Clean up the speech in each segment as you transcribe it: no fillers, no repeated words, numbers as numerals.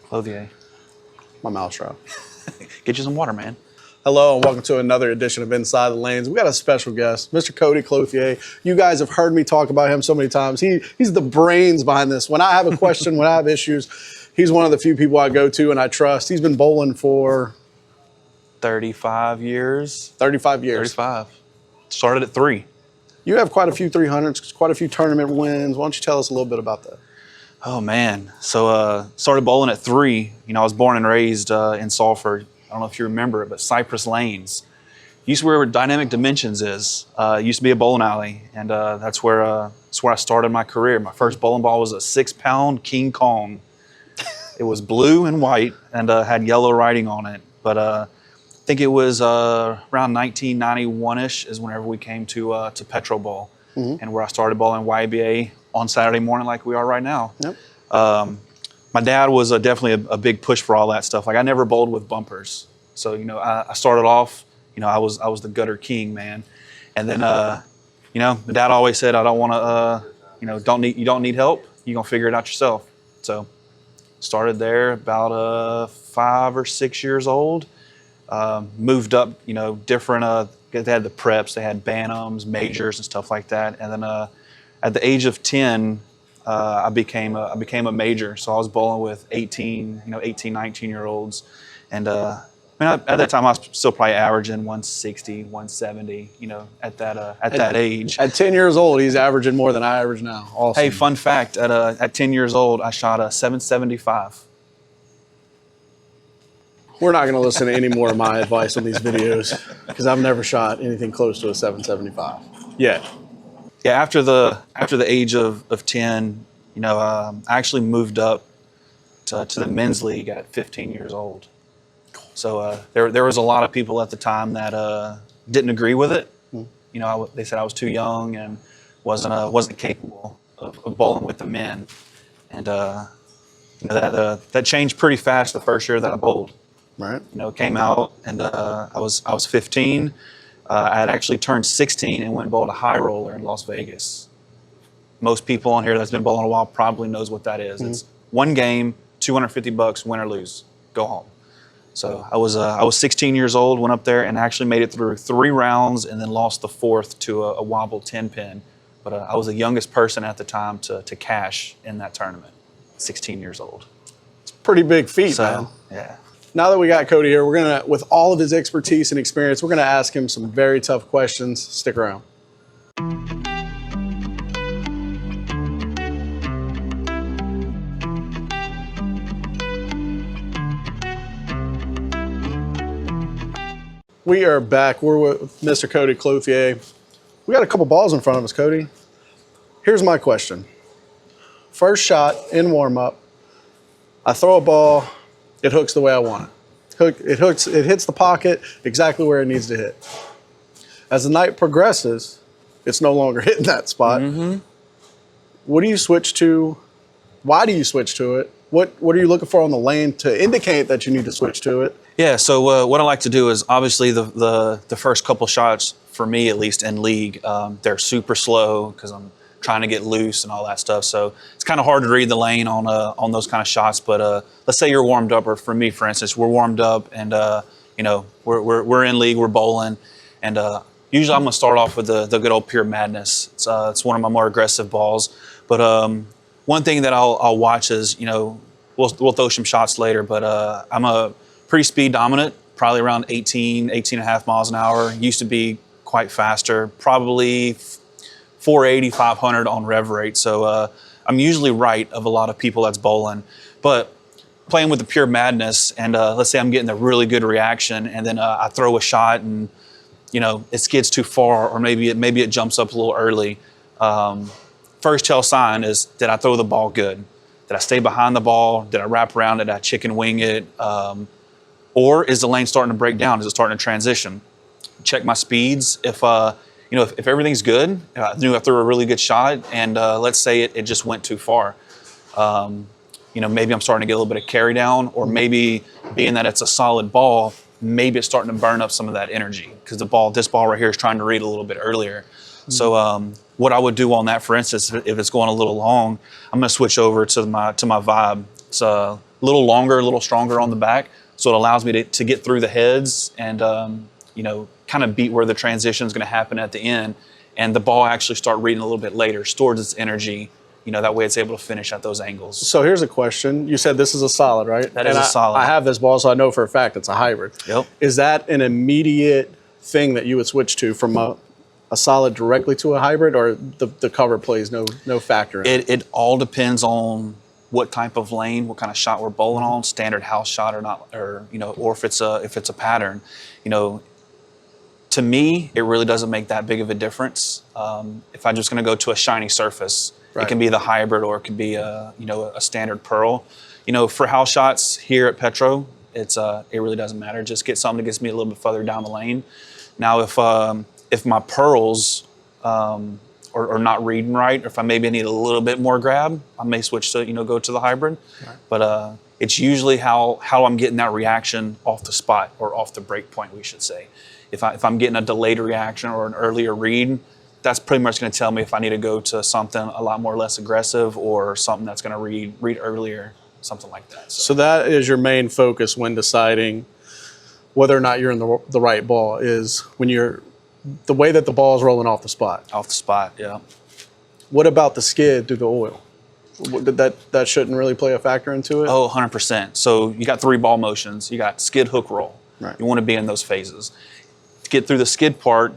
Clouthier. My mouth's dry. Get you some water, man. Hello and welcome to another edition of Inside the Lanes. We got a special guest, Mr. Cody Clouthier. You guys have heard me talk about him so many times. He's the brains behind this. When I have a question, when I have issues, he's one of the few people I go to and I trust. He's been bowling for 35 years. 35 years. 35. Started at 3. You have quite a few 300s, quite a few tournament wins. Why don't you tell us a little bit about that? Oh man. So started bowling at 3. You know, I was born and raised in Salford. I don't know if you remember it, but Cypress Lanes. Used to be where Dynamic Dimensions is. Used to be a bowling alley, and that's where I started my career. My first bowling ball was a 6-pound King Kong. It was blue and white and had yellow writing on it. But I think it was around 1991-ish is whenever we came to Petro Bowl, and where I started bowling YBA on Saturday morning like we are right now. Yep. My dad was definitely a big push for all that stuff. Like I never bowled with bumpers, so you know I started off. You know I was the gutter king, man. And then you know my dad always said I don't want to you know you don't need help. You're gonna figure it out yourself. So started there about 5 or 6 years old. Moved up, you know, different. They had the preps, they had bantams, majors, and stuff like that. And then at the age of 10. I became a major, so I was bowling with 18, 19-year-olds, and I mean, at that time I was still probably averaging 160, 170, you know, at that age. At 10 years old, he's averaging more than I average now. Awesome. Hey, fun fact: at 10 years old, I shot a 775. We're not going to listen to any more of my advice on these videos because I've never shot anything close to a 775 yet. Yeah, after the age of 10, you know, I actually moved up to the men's league at 15 years old. So there was a lot of people at the time that didn't agree with it. You know, they said I was too young and wasn't capable of bowling with the men. And you know, that changed pretty fast the first year that I bowled. Right. You know, came out and I was 15. I had actually turned 16 and went and bowled a high roller in Las Vegas. Most people on here that's been bowling a while probably knows what that is. It's one game, $250, win or lose, go home. So I was 16 years old, went up there and actually made it through 3 rounds and then lost the 4th to a wobble 10-pin. But I was the youngest person at the time to cash in that tournament, 16 years old. It's a pretty big feat, man. Yeah. Now that we got Cody here, we're gonna, with all of his expertise and experience, we're gonna ask him some very tough questions. Stick around. We are back. We're with Mr. Cody Clouthier. We got a couple balls in front of us, Cody. Here's my question. First shot in warm-up, I throw a ball, it hooks the way I want it. It hits the pocket exactly where it needs to hit. As the night progresses, it's no longer hitting that spot. What do you switch to? Why do you switch to it? What are you looking for on the lane to indicate that you need to switch to it? Yeah, so what I like to do is obviously the first couple shots, for me at least in league, they're super slow because I'm trying to get loose and all that stuff. So it's kind of hard to read the lane on those kind of shots. But let's say you're warmed up, or for me, for instance, we're warmed up and you know we're in league, we're bowling, and usually I'm gonna start off with the good old Pure Madness. It's one of my more aggressive balls. But one thing that I'll watch is, you know, we'll throw some shots later, but I'm a pretty speed dominant, probably around 18 and a half miles an hour. Used to be quite faster, probably 480, 500 on rev rate. So I'm usually right of a lot of people that's bowling. But playing with the Pure Madness, and let's say I'm getting a really good reaction, and then I throw a shot and, you know, it skids too far, or maybe it jumps up a little early. First tell sign is, did I throw the ball good? Did I stay behind the ball? Did I wrap around it? Did I chicken wing it? Or is the lane starting to break down? Is it starting to transition? Check my speeds. If you know, if everything's good, I knew I threw a really good shot, and let's say it just went too far. You know, maybe I'm starting to get a little bit of carry down, or maybe being that it's a solid ball, maybe it's starting to burn up some of that energy because this ball right here is trying to read a little bit earlier. So what I would do on that, for instance, if it's going a little long, I'm going to switch over to my vibe. It's a little longer, a little stronger on the back. So it allows me to get through the heads and, you know, kind of beat where the transition is going to happen at the end. And the ball actually start reading a little bit later, stores its energy. You know, that way it's able to finish at those angles. So here's a question. You said this is a solid, right? That is a solid. I have this ball, so I know for a fact it's a hybrid. Yep. Is that an immediate thing that you would switch to from a solid directly to a hybrid, or the cover plays no factor in it? It all depends on what type of lane, what kind of shot we're bowling on, standard house shot or not, or you know, or if it's a pattern. You know, to me, it really doesn't make that big of a difference. If I'm just going to go to a shiny surface, it can be the hybrid or it could be a standard pearl. You know, for house shots here at Petro, it really doesn't matter. Just get something that gets me a little bit further down the lane. Now, if my pearls are not reading right, or if I maybe need a little bit more grab, I may switch to go to the hybrid. Right. But it's usually how I'm getting that reaction off the spot or off the break point, we should say. If I'm getting a delayed reaction or an earlier read, that's pretty much going to tell me if I need to go to something a lot more less aggressive or something that's going to read earlier, something like that. So that is your main focus when deciding whether or not you're in the right ball, is when the way that the ball is rolling off the spot. Off the spot, yeah. What about the skid through the oil? That shouldn't really play a factor into it? Oh, 100%. So you got 3 ball motions. You got skid, hook, roll. Right. You want to be in those phases. To get through the skid part,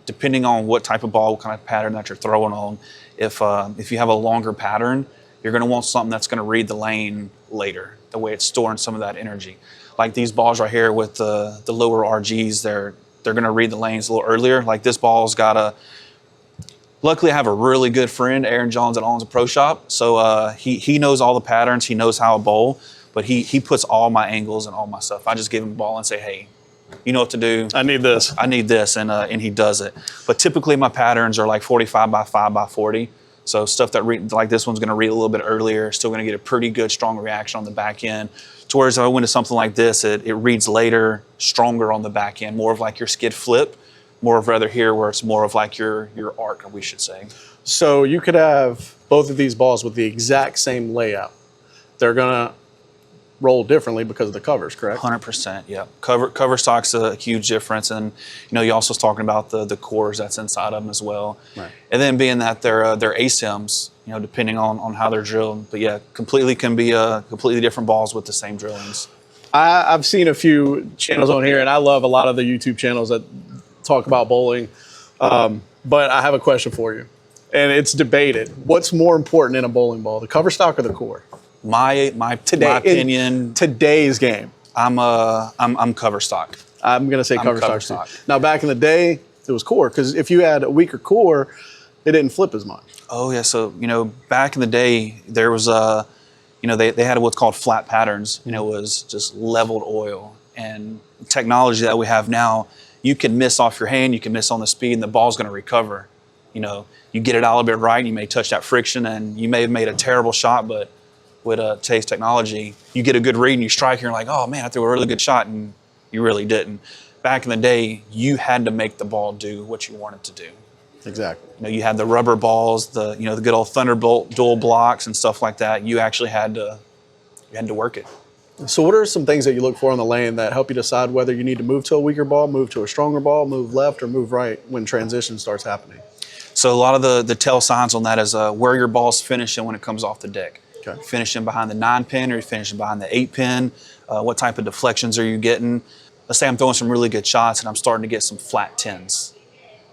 depending on what type of ball, what kind of pattern that you're throwing on, if you have a longer pattern, you're going to want something that's going to read the lane later, the way it's storing some of that energy. Like these balls right here with the lower RGs, they're going to read the lanes a little earlier. Like this ball's got luckily I have a really good friend, Aaron Johns, that owns a ProShop. So he knows all the patterns, he knows how to bowl, but he puts all my angles and all my stuff. I just give him the ball and say, hey, you know what to do. I need this. I need this, and he does it. But typically my patterns are like 45 by 5 by 40. So stuff that like this one's going to read a little bit earlier, still going to get a pretty good strong reaction on the back end. To whereas if I went to something like this, it reads later, stronger on the back end, more of like your skid flip, more of rather here where it's more of like your arc, we should say. So you could have both of these balls with the exact same layout. They're going to roll differently because of the covers, correct? 100%, yeah. Cover stock's a huge difference, and you also talking about the cores that's inside of them as well. Right. And then being that they're ASIMs, depending on how they're drilled. But yeah, can be completely different balls with the same drillings. I've seen a few channels on here, and I love a lot of the YouTube channels that talk about bowling. But I have a question for you, and it's debated. What's more important in a bowling ball, the cover stock or the core? My opinion. In today's game, I'm cover stock. I'm gonna say cover stock. Now, back in the day, it was core, because if you had a weaker core, it didn't flip as much. Oh yeah, so back in the day, there was they had what's called flat patterns. It was just leveled oil, and technology that we have now, you can miss off your hand, you can miss on the speed, and the ball's going to recover. You get it out a little bit right, you may touch that friction, and you may have made a terrible shot, but with today's technology, you get a good read and you strike, and you're like, oh man, I threw a really good shot, and you really didn't. Back in the day, you had to make the ball do what you wanted to do. Exactly. You had the rubber balls, the good old Thunderbolt dual blocks and stuff like that. You actually had to work it. So what are some things that you look for on the lane that help you decide whether you need to move to a weaker ball, move to a stronger ball, move left or move right when transition starts happening? So a lot of the tell signs on that is where your ball's finishing when it comes off the deck. Okay. Finishing behind the 9-pin, or you're finishing behind the 8-pin? What type of deflections are you getting? Let's say I'm throwing some really good shots and I'm starting to get some flat 10s.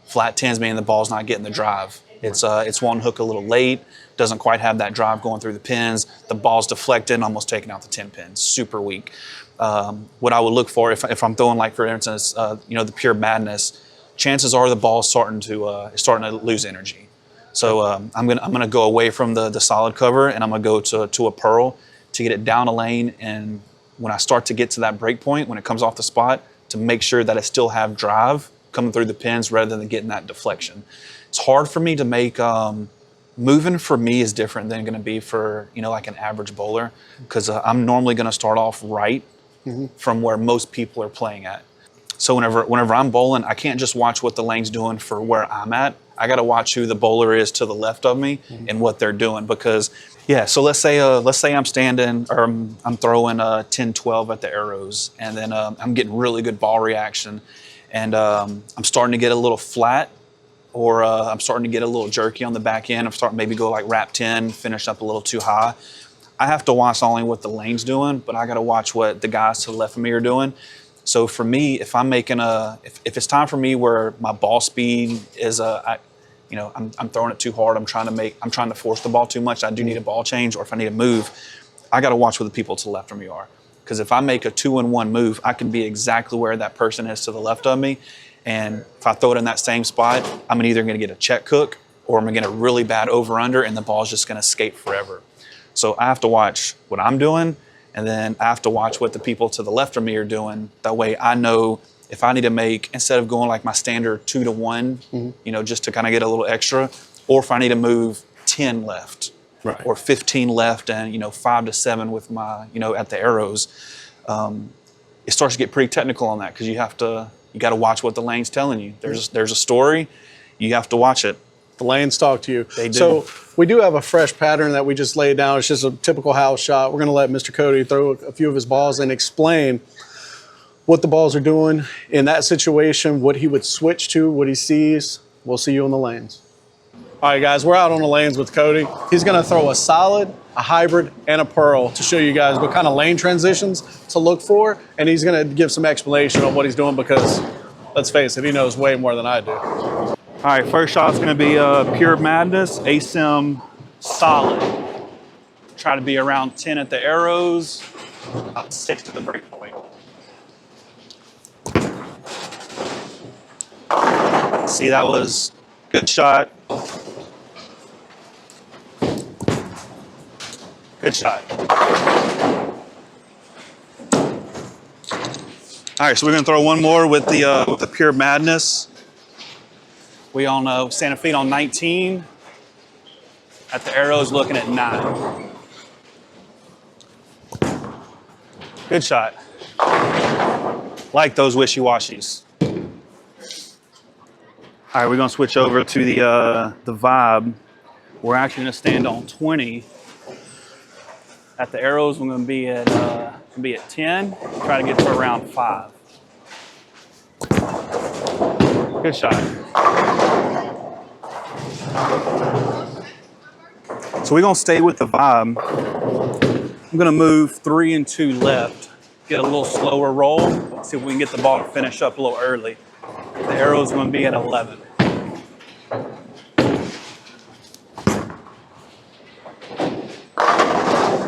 Flat 10s meaning the ball's not getting the drive. It's one hook a little late, doesn't quite have that drive going through the pins. The ball's deflected, almost taking out the 10 pins. Super weak. What I would look for if I'm throwing, like for instance, the Pure Madness, chances are the ball's starting to lose energy. So I'm gonna go away from the solid cover, and I'm gonna go to a pearl to get it down a lane. And when I start to get to that break point, when it comes off the spot, to make sure that I still have drive coming through the pins rather than getting that deflection. It's hard for me to make, moving for me is different than going to be for, like an average bowler, because I'm normally going to start off right from where most people are playing at. So whenever I'm bowling, I can't just watch what the lane's doing for where I'm at. I got to watch who the bowler is to the left of me and what they're doing. Because, yeah, so let's say I'm standing or I'm throwing 10, 12 at the arrows, and then I'm getting really good ball reaction, and I'm starting to get a little flat, or I'm starting to get a little jerky on the back end. I'm starting to maybe go like wrap 10, finish up a little too high. I have to watch not only what the lane's doing, but I got to watch what the guys to the left of me are doing. So for me, if I'm making if it's time for me where my ball speed is I'm throwing it too hard, I'm trying to force the ball too much, I do need a ball change, or if I need to move, I got to watch where the people to the left of me are. Because if I make a 2-in-1 move, I can be exactly where that person is to the left of me. And if I throw it in that same spot, I'm either going to get a check hook, or I'm going to get a really bad over-under, and the ball's just going to escape forever. So I have to watch what I'm doing, and then I have to watch what the people to the left of me are doing. That way I know if I need to make, instead of going like my standard 2-to-1, just to kind of get a little extra, or if I need to move 10 left, right, or 15 left, and 5 to 7 with my, at the arrows. It starts to get pretty technical on that, because you got to watch what the lane's telling you. There's a story, you have to watch it. The lanes talk to you. They do. So we do have a fresh pattern that we just laid down. It's just a typical house shot. We're going to let Mr. Cody throw a few of his balls and explain what the balls are doing in that situation, what he would switch to, what he sees. We'll see you on the lanes. All right, guys, we're out on the lanes with Cody. He's going to throw a solid, a hybrid, and a pearl to show you guys what kind of lane transitions to look for. And he's going to give some explanation on what he's doing, because, let's face it, he knows way more than I do. All right, first shot's gonna be Pure Madness, ASIM solid. Try to be around 10 at the arrows, about 6 to the break point. See, that was good shot. Good shot. All right, so we're gonna throw one more with the Pure Madness. We on Santa Fe on 19. At the arrows, looking at 9. Good shot. Like those wishy-washies. All right, we're gonna switch over to the Vibe. We're actually gonna stand on 20. At the arrows, we're gonna be at 10. Try to get to around 5. Good shot. So we're gonna stay with the Vibe. I'm gonna move 3 and 2 left, get a little slower roll, see if we can get the ball to finish up a little early. The arrow's gonna be at 11.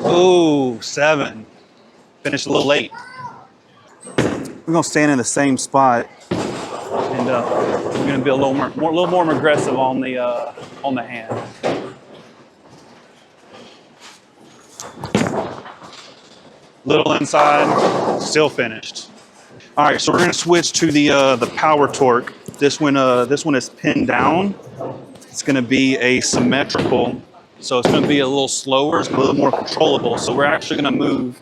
Ooh, 7. Finished a little late. We're gonna stand in the same spot, and we're gonna be a little more aggressive on the hand. Little inside, still finished. All right, so we're gonna switch to the Power Torque. This one is pinned down. It's gonna be a symmetrical, so it's gonna be a little slower, it's a little more controllable. So we're actually gonna move.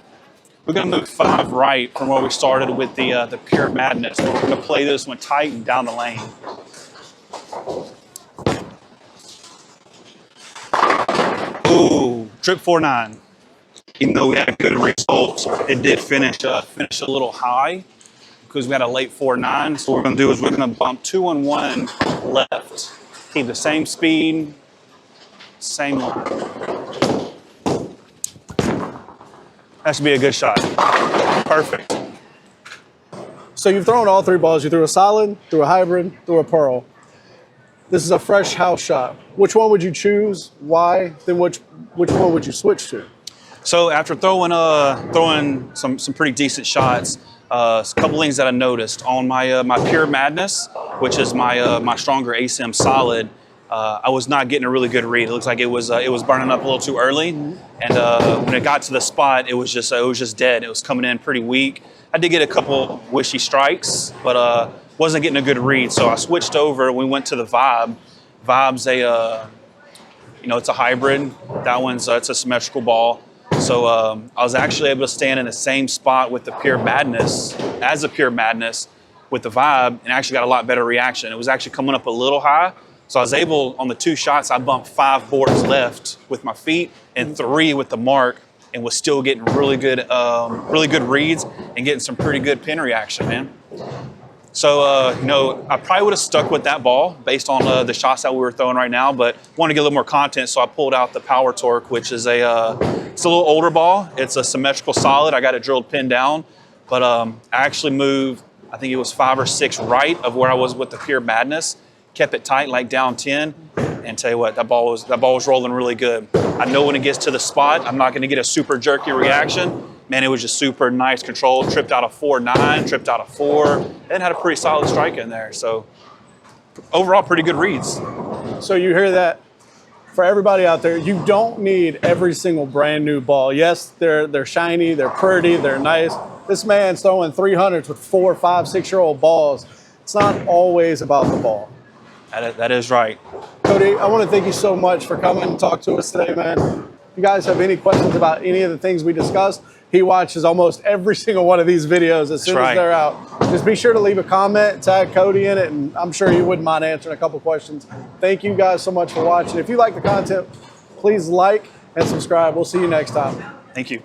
We're gonna move 5 right from where we started with the Pure Madness. We're gonna play this one tight and down the lane. Ooh, trip 4-9. Even though we had good results, it did finish a little high because we had a late 4-9. So what we're gonna do is we're gonna bump 2 and 1 left. Keep the same speed, same line. That should be a good shot. Perfect. So you've thrown all 3 balls. You threw a solid, threw a hybrid, threw a pearl. This is a fresh house shot. Which one would you choose? Why? Then which one would you switch to? So after throwing some pretty decent shots, a couple things that I noticed on my Pure Madness, which is my stronger ASIM solid. I was not getting a really good read. It looks like it was burning up a little too early, and when it got to the spot, it was just dead. It was coming in pretty weak. I did get a couple wishy strikes, but wasn't getting a good read. So I switched over. We went to the Vibe. Vibe's it's a hybrid. That one's it's a symmetrical ball. So I was actually able to stand in the same spot with the Pure Madness as the Pure Madness with the Vibe, and actually got a lot better reaction. It was actually coming up a little high, So I was able, on the 2 shots, I bumped 5 boards left with my feet and 3 with the Mark, and was still getting really good reads and getting some pretty good pin reaction, man. So, you know, I probably would have stuck with that ball based on the shots that we were throwing right now, but wanted to get a little more content, so I pulled out the Power Torque, which is it's a little older ball. It's a symmetrical solid. I got it drilled pinned down, but I actually moved, I think it was 5 or 6 right of where I was with the Pure Madness, kept it tight, like down 10, and tell you what, that ball was rolling really good. I know when it gets to the spot, I'm not gonna get a super jerky reaction. Man, it was just super nice control. Tripped out a 4.9, tripped out a 4, and had a pretty solid strike in there. So overall, pretty good reads. So you hear that? For everybody out there, you don't need every single brand new ball. Yes, they're shiny, they're pretty, they're nice. This man's throwing 300s with 4, 5, 6-year-old balls. It's not always about the ball. That is right. Cody, I want to thank you so much for coming and talk to us today, man. If you guys have any questions about any of the things we discussed, he watches almost every single one of these videos as soon as they're out. Just be sure to leave a comment, tag Cody in it, and I'm sure you wouldn't mind answering a couple questions. Thank you guys so much for watching. If you like the content, please like and subscribe. We'll see you next time. Thank you.